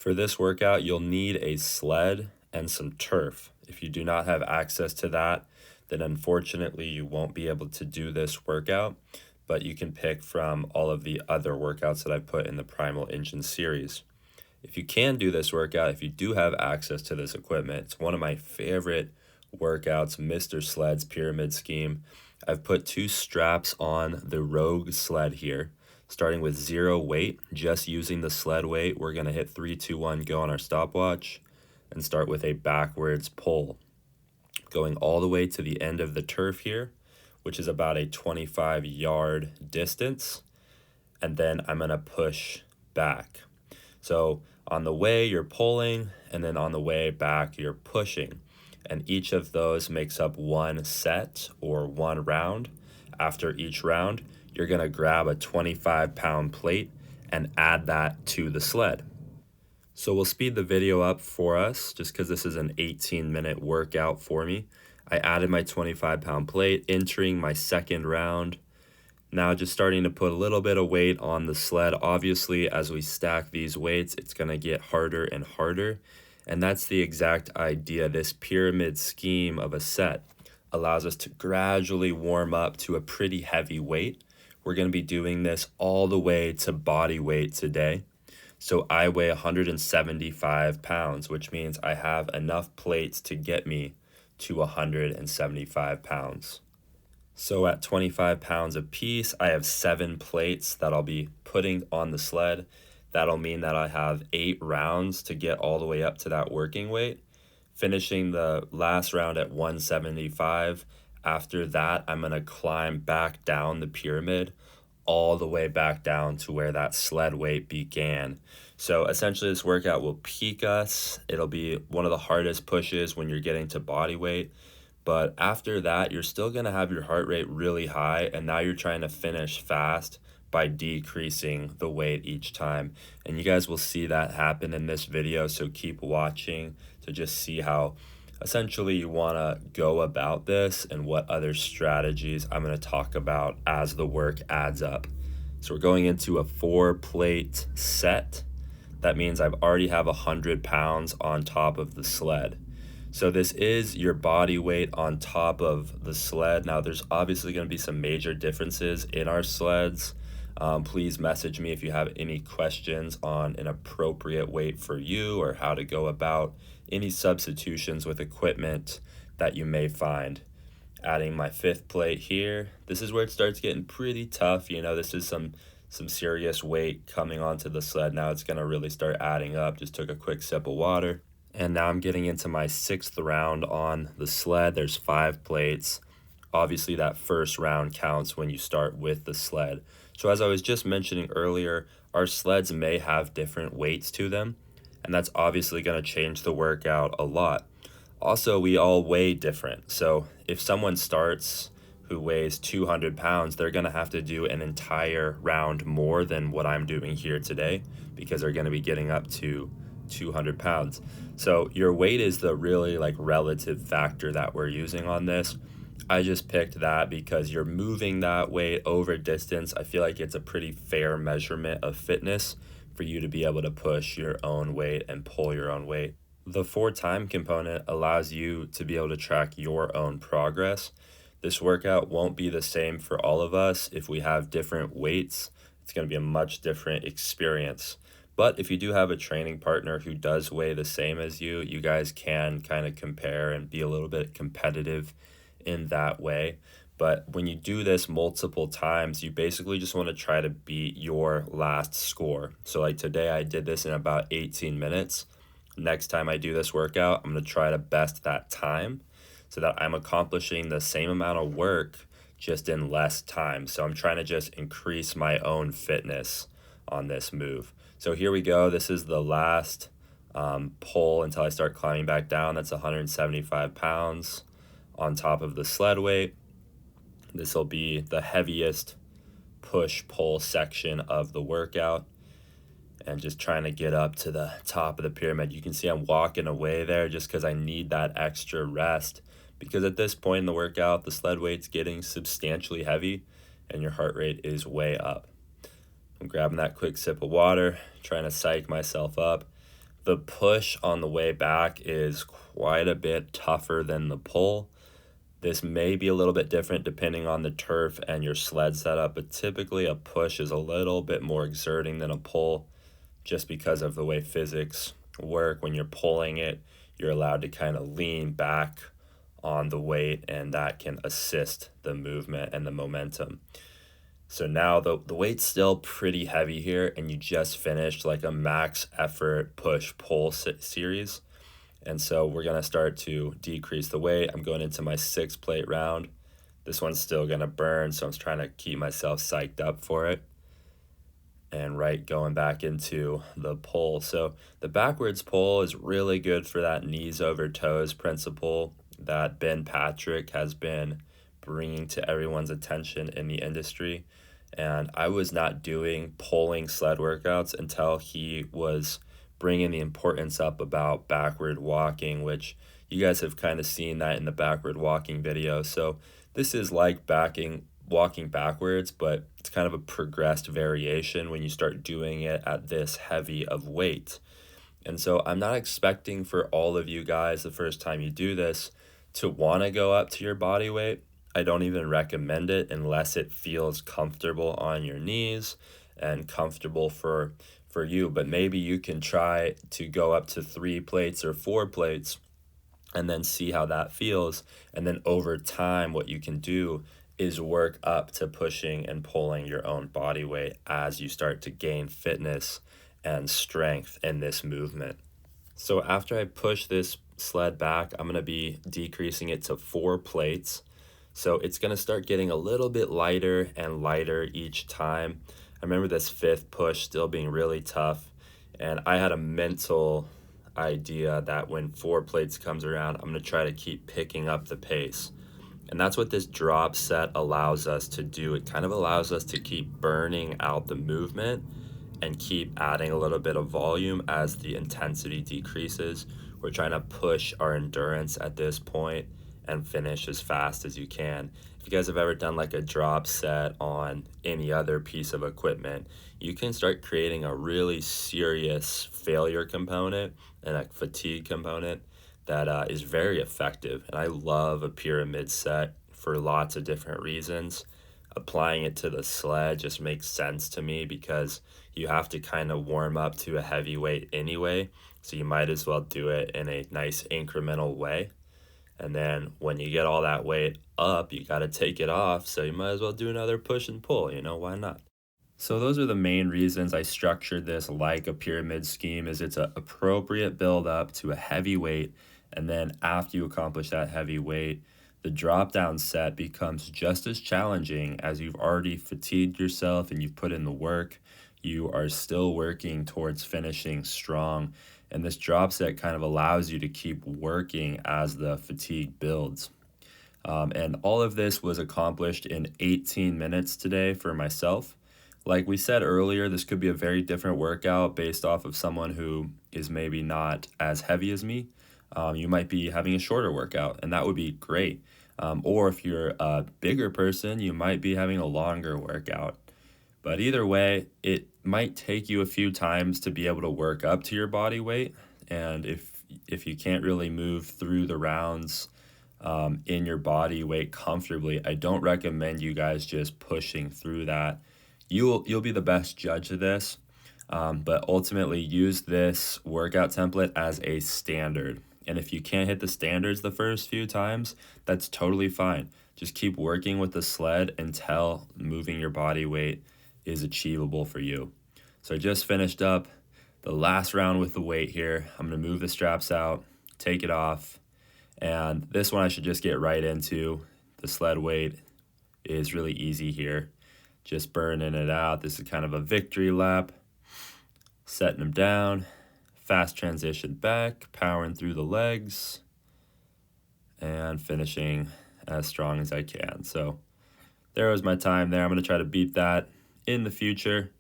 For this workout, you'll need a sled and some turf. If you do not have access to that, then unfortunately you won't be able to do this workout, but you can pick from all of the other workouts that I've put in the Primal Engine series. If you can do this workout, if you do have access to this equipment, it's one of my favorite workouts, Mr. Sled's pyramid scheme. I've put 2 straps on the Rogue sled here, starting with 0 weight, just using the sled weight. We're going to hit 3, 2, 1, go on our stopwatch, and start with a backwards pull, going all the way to the end of the turf here, which is about a 25-yard distance, and then I'm going to push back. So on the way, you're pulling, and then on the way back, you're pushing. And each of those makes up 1 set or 1 round. After each round, you're going to grab a 25-pound plate and add that to the sled. So we'll speed the video up for us just because this is an 18-minute workout for me. I added my 25-pound plate, entering my second round. Now just starting to put a little bit of weight on the sled. Obviously, as we stack these weights, it's going to get harder and harder. And that's the exact idea. This pyramid scheme of a set allows us to gradually warm up to a pretty heavy weight. We're going to be doing this all the way to body weight today. So I weigh 175 pounds, which means I have enough plates to get me to 175 pounds. So at 25 pounds apiece, I have 7 plates that I'll be putting on the sled. That'll mean that I have 8 rounds to get all the way up to that working weight, finishing the last round at 175. After that, I'm going to climb back down the pyramid all the way back down to where that sled weight began. So essentially this workout will peak us. It'll be one of the hardest pushes when you're getting to body weight. But after that, you're still going to have your heart rate really high, and now you're trying to finish fast by decreasing the weight each time. And you guys will see that happen in this video, so keep watching to just see how essentially you want to go about this and what other strategies I'm going to talk about as the work adds up. So we're going into a 4-plate set. That means I've already have 100 pounds on top of the sled. So this is your body weight on top of the sled. Now there's obviously going to be some major differences in our sleds. Please message me if you have any questions on an appropriate weight for you or how to go about any substitutions with equipment that you may find. Adding my 5th plate here. This is where it starts getting pretty tough. You know, this is some serious weight coming onto the sled. Now it's going to really start adding up. Just took a quick sip of water. And now I'm getting into my 6th round on the sled. There's 5 plates. Obviously, that first round counts when you start with the sled. So as I was just mentioning earlier, our sleds may have different weights to them, and that's obviously going to change the workout a lot. Also, we all weigh different. So if someone starts who weighs 200 pounds, they're going to have to do an entire round more than what I'm doing here today because they're going to be getting up to 200 pounds. So your weight is the really relative factor that we're using on this. I just picked that because you're moving that weight over distance. I feel like it's a pretty fair measurement of fitness for you to be able to push your own weight and pull your own weight. The 4-time component allows you to be able to track your own progress. This workout won't be the same for all of us. If we have different weights, it's going to be a much different experience. But if you do have a training partner who does weigh the same as you, you guys can kind of compare and be a little bit competitive in that way. But when you do this multiple times, you basically just want to try to beat your last score. So like today, I did this in about 18 minutes. Next time I do this workout, I'm going to try to best that time so that I'm accomplishing the same amount of work just in less time. So I'm trying to just increase my own fitness on this move. So here we go. This is the last pull until I start climbing back down. That's 175 pounds on top of the sled weight. This will be the heaviest push-pull section of the workout. And just trying to get up to the top of the pyramid. You can see I'm walking away there just because I need that extra rest. Because at this point in the workout, the sled weight's getting substantially heavy and your heart rate is way up. I'm grabbing that quick sip of water, trying to psych myself up. The push on the way back is quite a bit tougher than the pull. This may be a little bit different depending on the turf and your sled setup, but typically a push is a little bit more exerting than a pull just because of the way physics work. When you're pulling it, you're allowed to kind of lean back on the weight, and that can assist the movement and the momentum. So now the weight's still pretty heavy here, and you just finished like a max effort push pull series. And so we're going to start to decrease the weight. I'm going into my 6-plate round. This one's still going to burn, so I'm trying to keep myself psyched up for it. And going back into the pull. So the backwards pull is really good for that knees over toes principle that Ben Patrick has been bringing to everyone's attention in the industry. And I was not doing pulling sled workouts until he was bringing the importance up about backward walking, which you guys have kind of seen that in the backward walking video. So this is like walking backwards, but it's kind of a progressed variation when you start doing it at this heavy of weight. And so I'm not expecting for all of you guys the first time you do this to want to go up to your body weight. I don't even recommend it unless it feels comfortable on your knees and comfortable for you. But maybe you can try to go up to 3 plates or 4 plates and then see how that feels. And then over time, what you can do is work up to pushing and pulling your own body weight as you start to gain fitness and strength in this movement. So after I push this sled back, I'm going to be decreasing it to 4 plates. So it's going to start getting a little bit lighter and lighter each time. I remember this 5th push still being really tough, and I had a mental idea that when 4 plates comes around, I'm going to try to keep picking up the pace. And that's what this drop set allows us to do. It kind of allows us to keep burning out the movement and keep adding a little bit of volume as the intensity decreases. We're trying to push our endurance at this point and finish as fast as you can. If you guys have ever done like a drop set on any other piece of equipment, you can start creating a really serious failure component and a fatigue component that is very effective. And I love a pyramid set for lots of different reasons. Applying it to the sled just makes sense to me because you have to kind of warm up to a heavy weight anyway, so you might as well do it in a nice incremental way. And then when you get all that weight up, you got to take it off, so you might as well do another push and pull, why not? So those are the main reasons I structured this like a pyramid scheme. Is it's an appropriate build up to a heavy weight, and then after you accomplish that heavy weight, the drop down set becomes just as challenging as you've already fatigued yourself and you've put in the work. You are still working towards finishing strong, and this drop set kind of allows you to keep working as the fatigue builds. And all of this was accomplished in 18 minutes today for myself. Like we said earlier, this could be a very different workout based off of someone who is maybe not as heavy as me. You might be having a shorter workout, and that would be great. Or if you're a bigger person, you might be having a longer workout. But either way, it might take you a few times to be able to work up to your body weight. And if you can't really move through the rounds in your body weight comfortably, I don't recommend you guys just pushing through that. You'll be the best judge of this, but ultimately use this workout template as a standard. And if you can't hit the standards the first few times, that's totally fine. Just keep working with the sled until moving your body weight is achievable for you. So I just finished up the last round with the weight here. I'm going to move the straps out, take it off, and this one I should just get right into. The sled weight is really easy here. Just burning it out. This is kind of a victory lap. Setting them down. Fast transition back. Powering through the legs. And finishing as strong as I can. So there was my time there. I'm going to try to beat that in the future.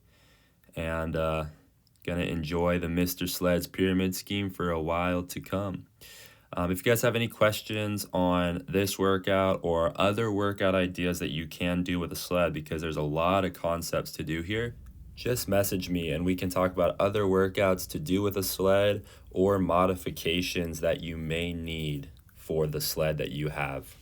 And going to enjoy the Mr. Sled's pyramid scheme for a while to come. If you guys have any questions on this workout or other workout ideas that you can do with a sled, because there's a lot of concepts to do here, just message me and we can talk about other workouts to do with a sled or modifications that you may need for the sled that you have.